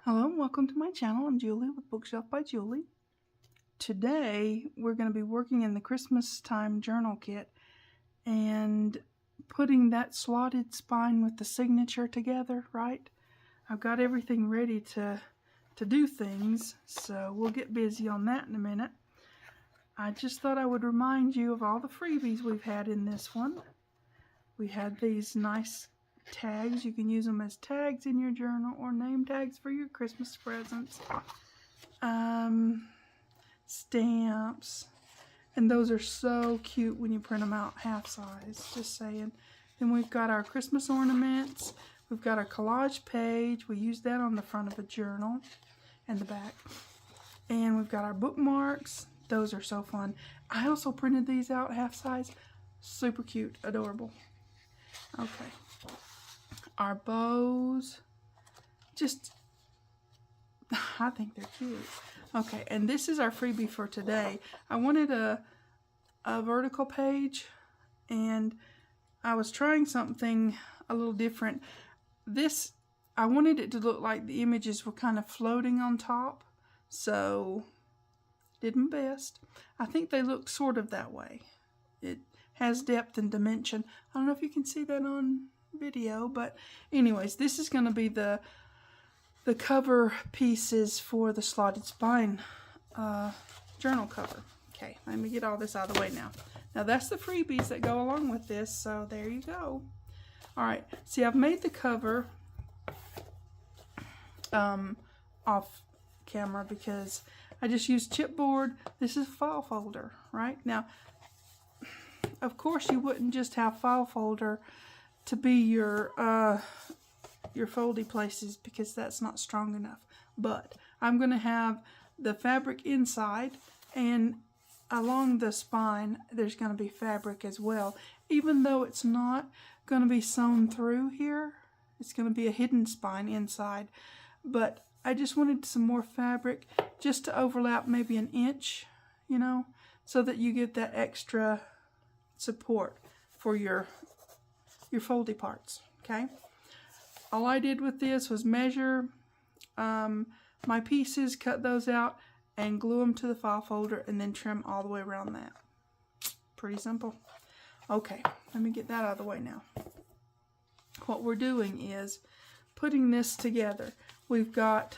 Hello and welcome to my channel. I'm Julie with Bookshelf by Julie. Today we're going to be working in the Christmas time journal kit and putting that slotted spine with the signature together, right? I've got everything ready to do things, so we'll get busy on that in a minute. I just thought I would remind you of all the freebies we've had in this one. We had these nice tags. You can use them as tags in your journal or name tags for your Christmas presents. Stamps. And those are so cute when you print them out half size, just saying. Then we've got our Christmas ornaments. We've got our collage page. We use that on the front of a journal and the back. And we've got our bookmarks. Those are so fun. I also printed these out half size. Super cute, adorable. Okay. Our bows, I think they're cute. Okay, and this is our freebie for today. I wanted a vertical page, and I was trying something a little different. I wanted it to look like the images were kind of floating on top, so did my best. I think they look sort of that way. It has depth and dimension. I don't know if you can see that on video, but anyways, this is going to be the cover pieces for the slotted spine journal cover. Okay, let me get all this out of the way now. Now that's the freebies that go along with this, so there you go. Alright, see, I've made the cover off camera because I just used chipboard. This is a file folder, right? Now, of course, you wouldn't just have file folder to be your foldy places because that's not strong enough. But I'm going to have the fabric inside, and along the spine there's going to be fabric as well. Even though it's not going to be sewn through here, it's going to be a hidden spine inside. But I just wanted some more fabric just to overlap maybe an inch, you know, so that you get that extra support for your foldy parts. Okay, all I did with this was measure my pieces, cut those out, and glue them to the file folder, and then trim all the way around that. Pretty simple. Okay, let me get that out of the way now. What we're doing is putting this together. We've got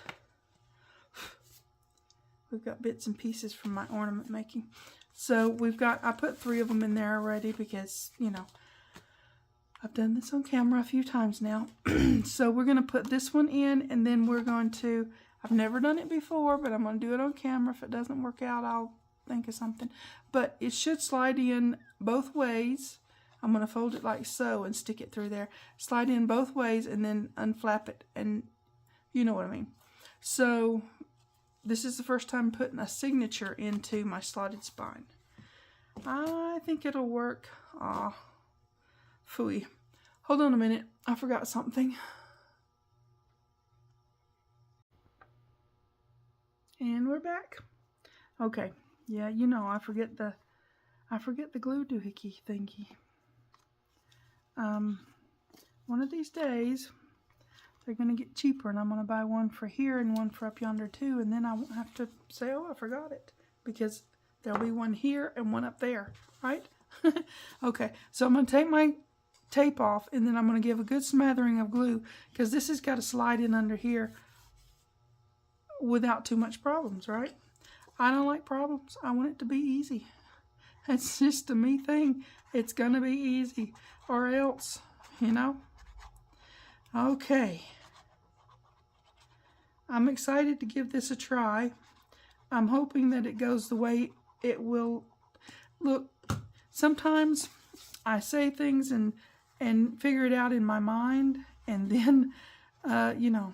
bits and pieces from my ornament making. So I put 3 of them in there already because, you know, I've done this on camera a few times now. So we're going to put this one in, and then we're going to, I've never done it before, but I'm going to do it on camera. If it doesn't work out, I'll think of something. But it should slide in both ways. I'm going to fold it like so and stick it through there. Slide in both ways and then unflap it, and you know what I mean. So this is the first time putting a signature into my slotted spine. I think it'll work. Aw. Phooey. Hold on a minute. I forgot something. And we're back. Okay. Yeah, you know, I forget the glue doohickey thingy. One of these days they're going to get cheaper, and I'm going to buy one for here and one for up yonder too, and then I won't have to say, oh, I forgot it, because there'll be one here and one up there, right? Okay, so I'm going to take my tape off, and then I'm going to give a good smattering of glue, because this has got to slide in under here without too much problems, right? I don't like problems. I want it to be easy. It's just a me thing. It's going to be easy, or else, you know? Okay. I'm excited to give this a try. I'm hoping that it goes the way it will. Look, sometimes I say things and figure it out in my mind, and then, you know,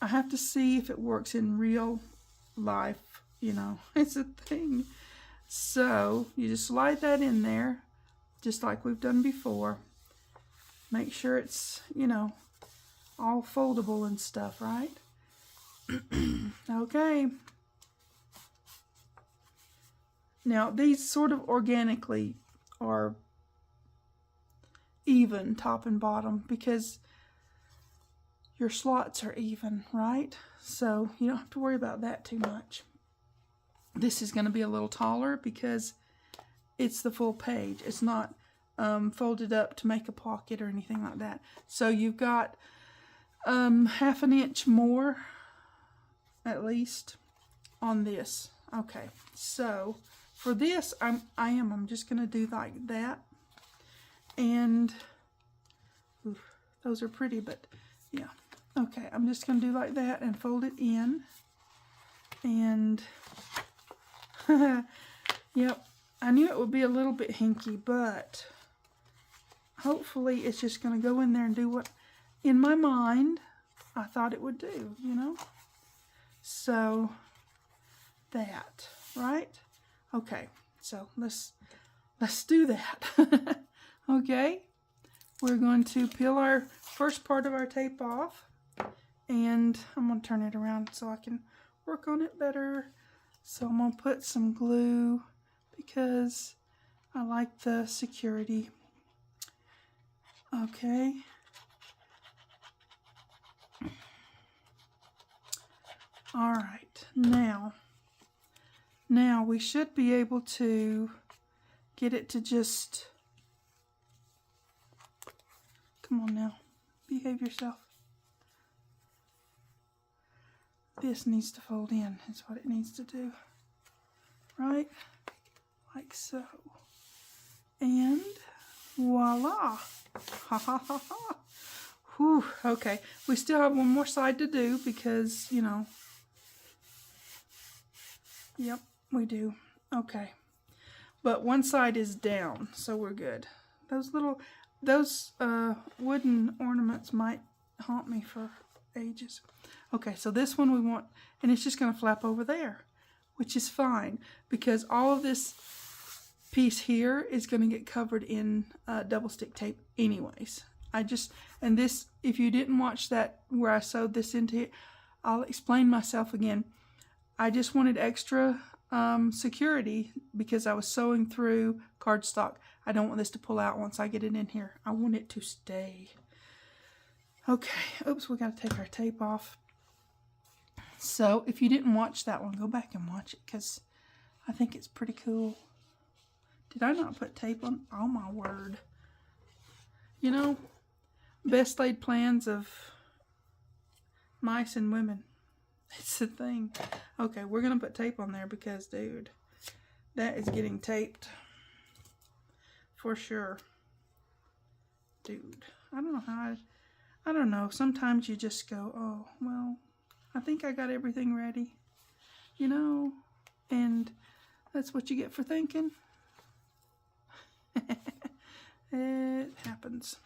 I have to see if it works in real life, you know. It's a thing. So, you just slide that in there, just like we've done before. Make sure it's, you know, all foldable and stuff, right? Okay. Now, these sort of organically are even top and bottom, because your slots are even, right? So you don't have to worry about that too much. This is going to be a little taller because it's the full page. It's not folded up to make a pocket or anything like that. So you've got half an inch more at least on this. Okay, so for this I'm just going to do like that. And oof, those are pretty, but yeah. Okay, I'm just going to do like that and fold it in. And yep, I knew it would be a little bit hinky, but hopefully it's just going to go in there and do what, in my mind, I thought it would do, you know? So, that, right? Okay, so let's do that. Okay, we're going to peel our first part of our tape off, and I'm going to turn it around so I can work on it better. So I'm going to put some glue because I like the security. Okay. All right, now we should be able to get it to just, come on now, behave yourself. This needs to fold in, is what it needs to do, right? Like so. And voila. Ha ha ha ha. Whew, okay. We still have one more side to do because, you know. Yep, we do. Okay. But one side is down, so we're good. Those wooden ornaments might haunt me for ages. Okay, so this one we want, and it's just going to flap over there, which is fine because all of this piece here is going to get covered in double stick tape anyways. And this, if you didn't watch that where I sewed this into it, I'll explain myself again. I just wanted extra security because I was sewing through cardstock. I don't want this to pull out once I get it in here. I want it to stay. Okay, oops, we got to take our tape off. So if you didn't watch that one, go back and watch it because I think it's pretty cool. Did I not put tape on? Oh my word. You know, best laid plans of mice and women. It's a thing. Okay, we're going to put tape on there because, dude, that is getting taped. For sure. Dude, I don't know how I don't know. Sometimes you just go, oh, well, I think I got everything ready. You know, and that's what you get for thinking. It happens.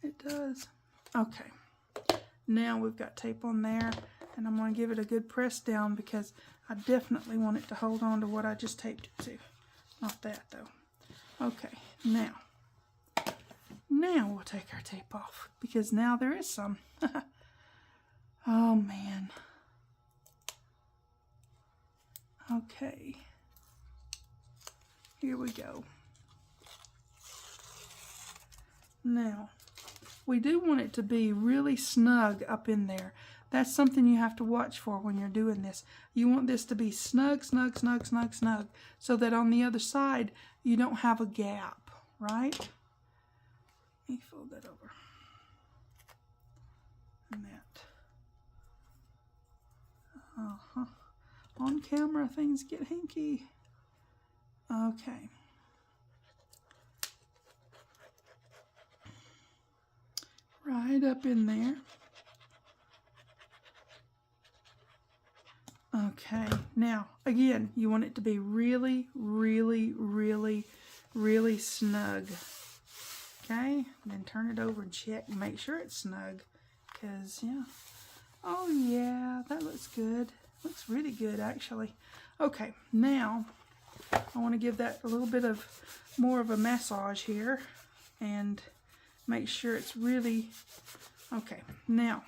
It does. Okay. Now we've got tape on there, and I'm going to give it a good press down because I definitely want it to hold on to what I just taped it to. Not that, though. Okay, now we'll take our tape off because now there is some. Oh, man. Okay. Here we go. Now, we do want it to be really snug up in there. That's something you have to watch for when you're doing this. You want this to be snug, snug, snug, snug, snug, so that on the other side you don't have a gap, right? Let me fold that over. And that. On camera, things get hinky. Okay. Right up in there. Okay, now, again, you want it to be really, really, really, really snug. Okay, then turn it over and check and make sure it's snug. Because, yeah. Oh, yeah, that looks good. Looks really good, actually. Okay, now, I want to give that a little bit of more of a massage here. And make sure it's really... Okay, now,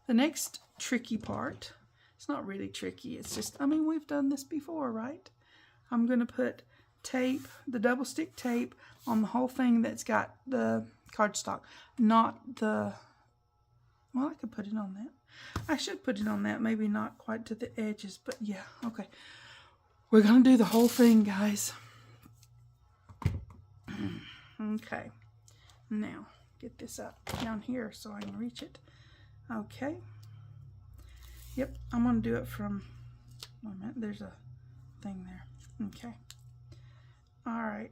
the next tricky part... It's not really tricky. It's just, I mean, we've done this before, right? I'm going to put tape, the double stick tape, on the whole thing that's got the cardstock, not the, well, I could put it on that. I should put it on that, maybe not quite to the edges, but yeah, okay. We're gonna do the whole thing, guys. Okay, now get this up down here so I can reach it. Okay. Yep, I'm gonna do it from, wait a minute, there's a thing there. Okay. All right,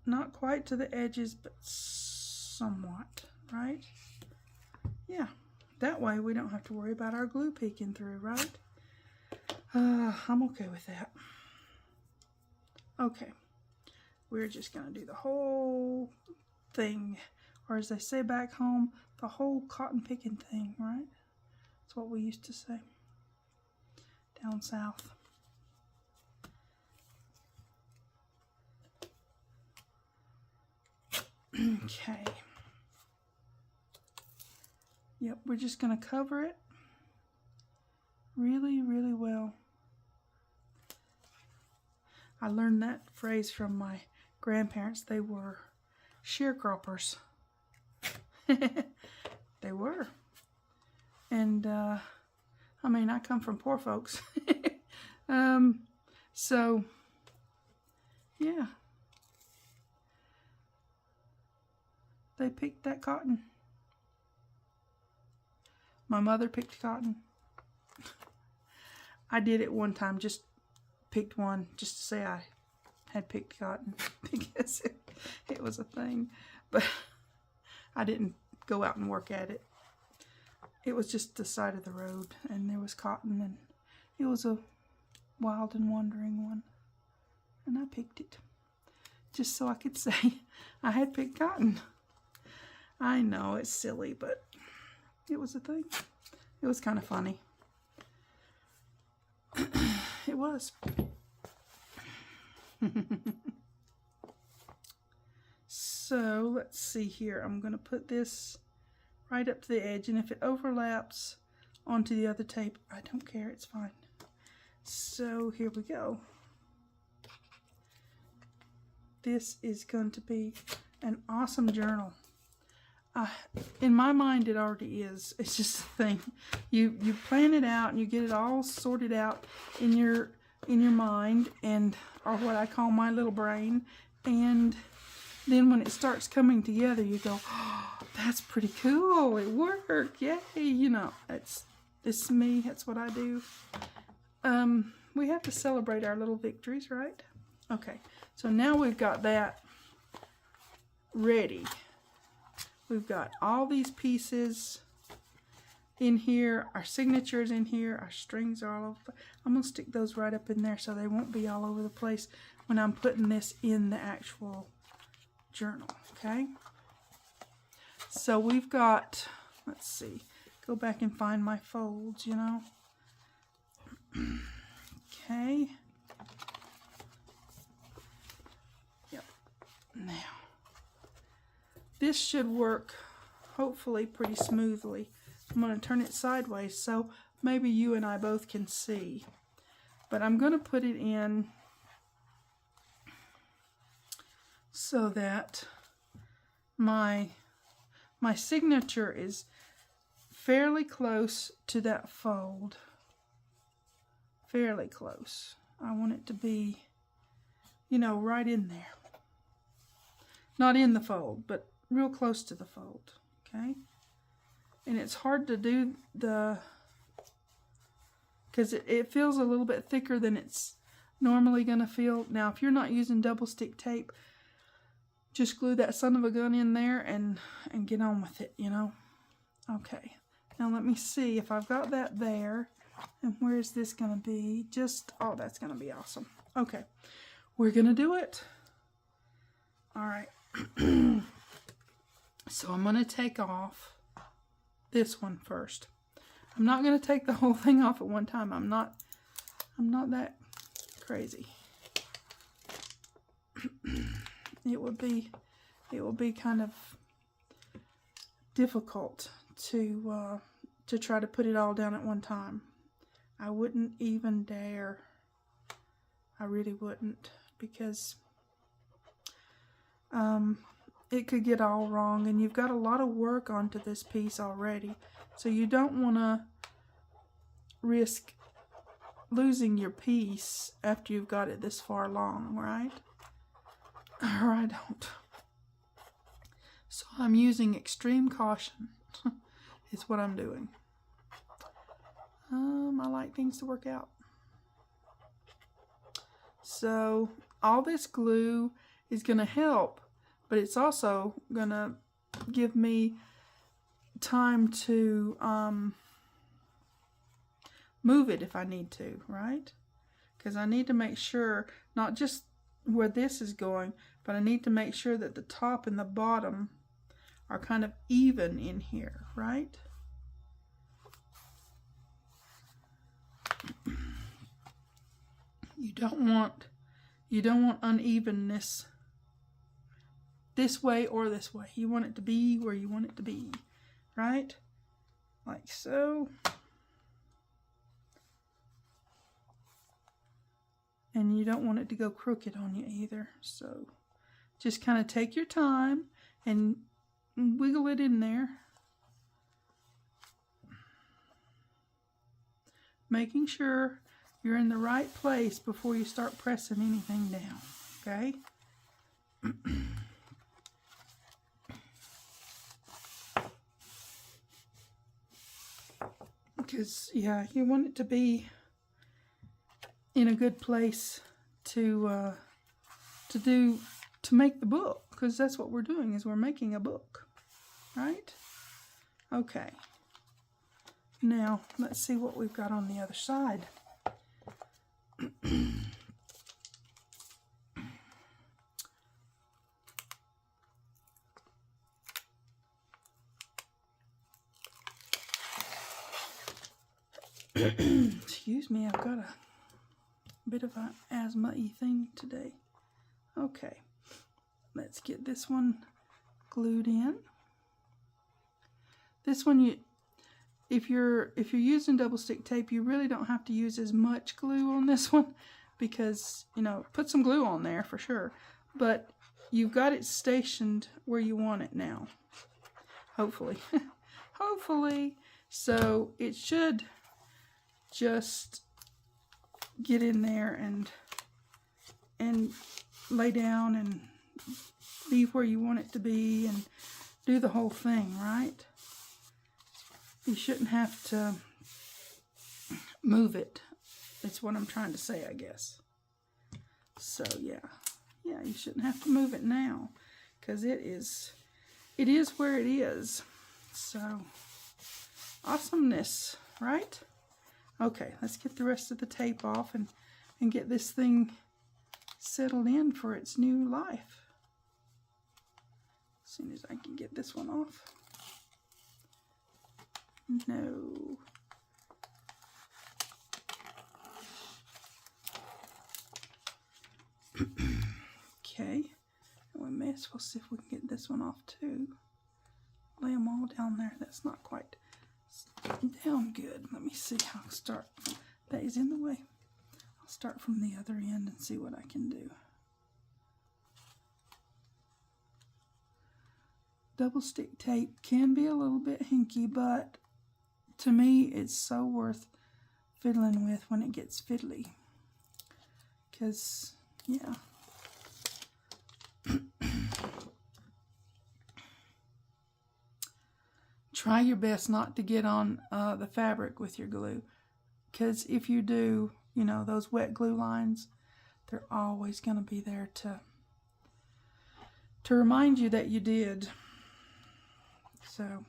not quite to the edges, but somewhat, right? Yeah, that way we don't have to worry about our glue peeking through, right? I'm okay with that. Okay, we're just gonna do the whole thing, or as they say back home, the whole cotton picking thing, right? That's what we used to say down south. Okay. Yep, we're just gonna cover it really, really well. I learned that phrase from my grandparents. They were sharecroppers. They were. And, I mean, I come from poor folks. So, yeah. They picked that cotton. My mother picked cotton. I did it one time, just picked one, just to say I had picked cotton, because it was a thing. But I didn't go out and work at it. It was just the side of the road, and there was cotton, and it was a wild and wandering one. And I picked it, just so I could say I had picked cotton. I know, it's silly, but it was a thing. It was kind of funny. It was. So, let's see here. I'm going to put this right up to the edge, and if it overlaps onto the other tape, I don't care, it's fine. So, here we go. This is going to be an awesome journal. In my mind, it already is. It's just a thing. You plan it out and you get it all sorted out in your mind, and or what I call my little brain. And then when it starts coming together, you go, oh, "That's pretty cool. It worked! Yay!" You know, it's me. That's what I do. We have to celebrate our little victories, right? Okay. So now we've got that ready. We've got all these pieces in here, our signatures in here, our strings are all over. I'm going to stick those right up in there so they won't be all over the place when I'm putting this in the actual journal, okay? So we've got, let's see, go back and find my folds, you know. Okay. Yep. Now. This should work, hopefully, pretty smoothly. I'm going to turn it sideways so maybe you and I both can see. But I'm going to put it in so that my signature is fairly close to that fold. Fairly close. I want it to be, you know, right in there. Not in the fold, but real close to the fold, okay? And it's hard to do because it feels a little bit thicker than it's normally going to feel. Now, if you're not using double stick tape, just glue that son of a gun in there and get on with it, you know? Okay, now let me see if I've got that there. And where is this going to be? Just, oh, that's going to be awesome. Okay, we're going to do it. All right. So I'm going to take off this one first. I'm not going to take the whole thing off at one time. I'm not that crazy. It would be kind of difficult to try to put it all down at one time. I wouldn't even dare. I really wouldn't, because it could get all wrong, and you've got a lot of work onto this piece already. So you don't want to risk losing your piece after you've got it this far along, right? Or I don't. So I'm using extreme caution. Is what I'm doing. I like things to work out. So all this glue is going to help, but it's also going to give me time to move it if I need to, right? Because I need to make sure, not just where this is going, but I need to make sure that the top and the bottom are kind of even in here, right? You don't want unevenness this way or this way. You want it to be where you want it to be, right? Like so. And you don't want it to go crooked on you either. So just kind of take your time and wiggle it in there. Making sure you're in the right place before you start pressing anything down, okay? Because, yeah, you want it to be in a good place to make the book, because that's what we're doing, is we're making a book, right? Okay. Now, let's see what we've got on the other side. Excuse me, I've got a bit of an asthma-y thing today. Okay, let's get this one glued in. This one, if you're using double stick tape, you really don't have to use as much glue on this one, because, you know, put some glue on there for sure, but you've got it stationed where you want it now, hopefully. Hopefully. So it should just get in there and lay down and be where you want it to be and do the whole thing, right? You shouldn't have to move it. That's what I'm trying to say, I guess. So yeah, you shouldn't have to move it now, because it is where it is. So awesomeness, right? Okay, let's get the rest of the tape off and get this thing settled in for its new life. As soon as I can get this one off. No. Okay, we may as well see if we can get this one off too. Lay them all down there. That's not quite down good. Let me see. I'll start. That is in the way. I'll start from the other end and see what I can do. Double stick tape can be a little bit hinky, but to me it's so worth fiddling with when it gets fiddly. Because, yeah. Try your best not to get on the fabric with your glue, because if you do, you know, those wet glue lines, they're always going to be there to remind you that you did. So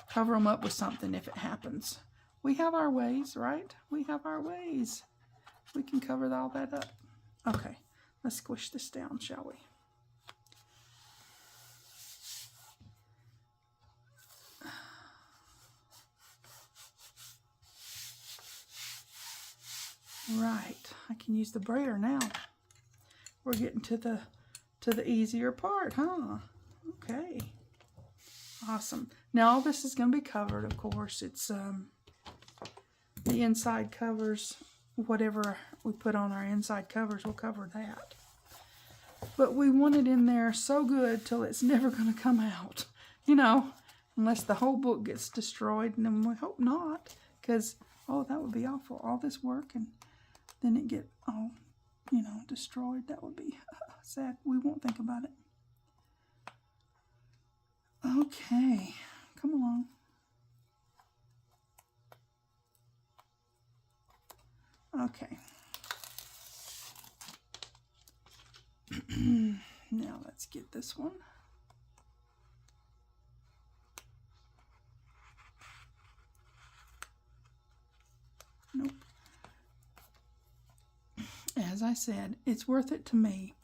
cover them up with something if it happens. We have our ways, right? We have our ways. We can cover all that up. Okay, let's squish this down, shall we? Right, I can use the brayer now. We're getting to the easier part, huh? Okay, awesome. Now all this is going to be covered, of course. It's the inside covers. Whatever we put on our inside covers will cover that. but we want it in there so good till it's never going to come out, you know, unless the whole book gets destroyed, and then we hope not, because, oh, that would be awful, all this work, and then it get all, you know, destroyed. That would be sad. We won't think about it. Okay, come along. Okay. Now let's get this one. Nope. As I said, it's worth it to me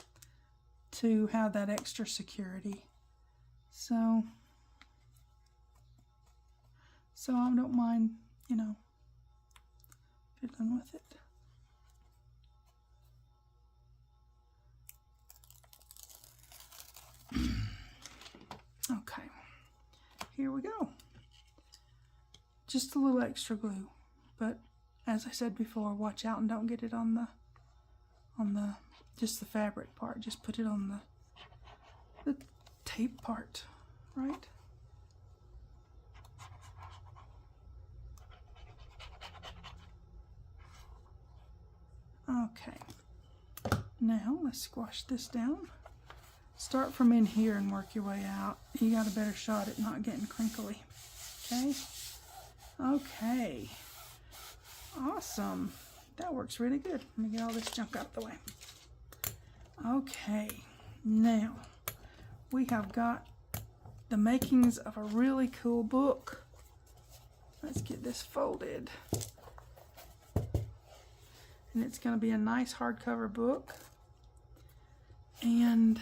to have that extra security. So I don't mind, you know, fiddling with it. Okay, here we go. Just a little extra glue, but as I said before, watch out and don't get it on the just the fabric part. Just put it on the tape part, right? Okay, now let's squash this down. Start from in here and work your way out. You got a better shot at not getting crinkly. Okay? Okay. Awesome. That works really good. Let me get all this junk out the way. Okay. Now, we have got the makings of a really cool book. Let's get this folded. And it's going to be a nice hardcover book. And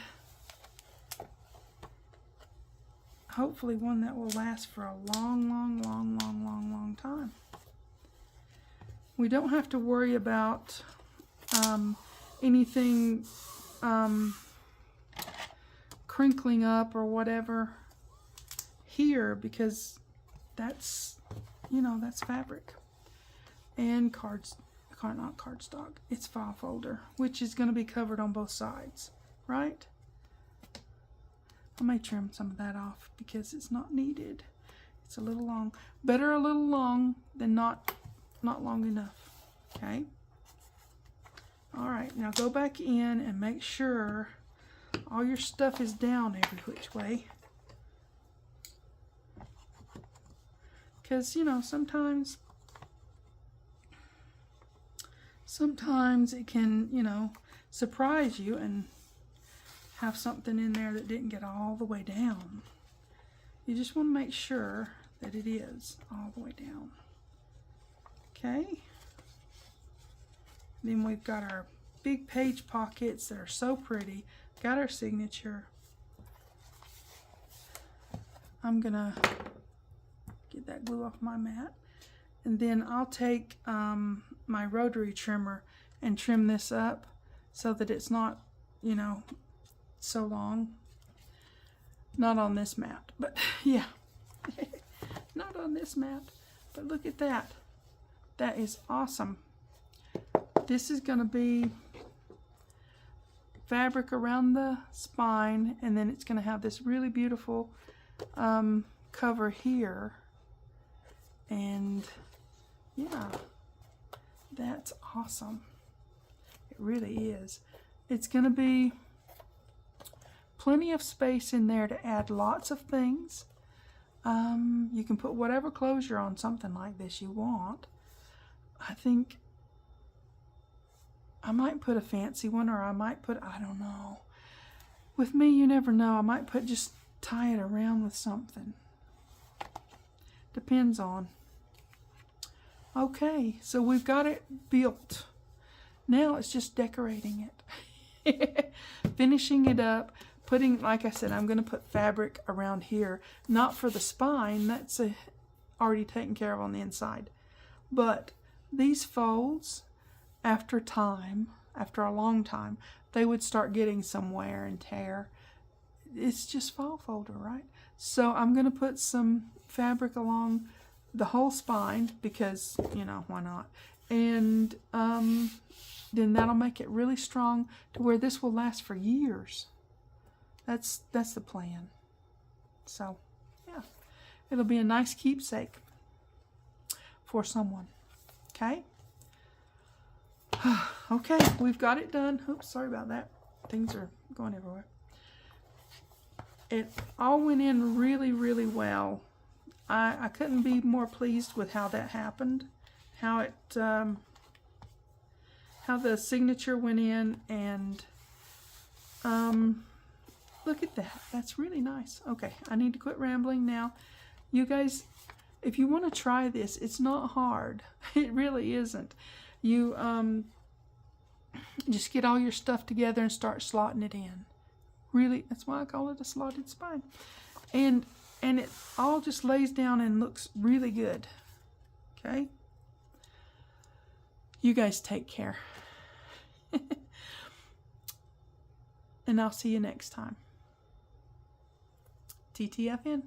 hopefully one that will last for a long time. We don't have to worry about anything crinkling up or whatever here, because that's, you know, that's fabric. And not cardstock, it's file folder, which is going to be covered on both sides, right? I may trim some of that off because it's not needed. It's a little long. Better a little long than not long enough. Okay? Alright, now go back in and make sure all your stuff is down every which way. Because, you know, sometimes it can, you know, surprise you and have something in there that didn't get all the way down. You just want to make sure that it is all the way down. Okay? Then we've got our big page pockets that are so pretty. Got our signature. I'm gonna get that glue off my mat. And then I'll take my rotary trimmer and trim this up so that it's not, you know, so long. Not on this mat, but yeah. Not on this mat, but look at that. That is awesome. This is going to be fabric around the spine, and then it's going to have this really beautiful cover here. And yeah, that's awesome. It really is. It's going to be plenty of space in there to add lots of things. You can put whatever closure on something like this you want. I think I might put a fancy one, or I might put, I don't know. With me, you never know. I might just tie it around with something. Depends on. Okay, so we've got it built. Now it's just decorating it. Finishing it up. Putting, like I said, I'm going to put fabric around here. Not for the spine. That's already taken care of on the inside. But these folds, after a long time, they would start getting some wear and tear. It's just file folder, right? So I'm going to put some fabric along the whole spine because, you know, why not? And then that'll make it really strong to where this will last for years. That's the plan. So, yeah, it'll be a nice keepsake for someone. Okay? Okay, we've got it done. Oops, sorry about that. Things are going everywhere. It all went in really, really well. I couldn't be more pleased with how that happened. How it, how the signature went in, and look at that. That's really nice. Okay, I need to quit rambling now. You guys, if you want to try this, it's not hard. It really isn't. You just get all your stuff together and start slotting it in. Really, that's why I call it a slotted spine. And it all just lays down and looks really good. Okay? You guys take care. And I'll see you next time. TTFN.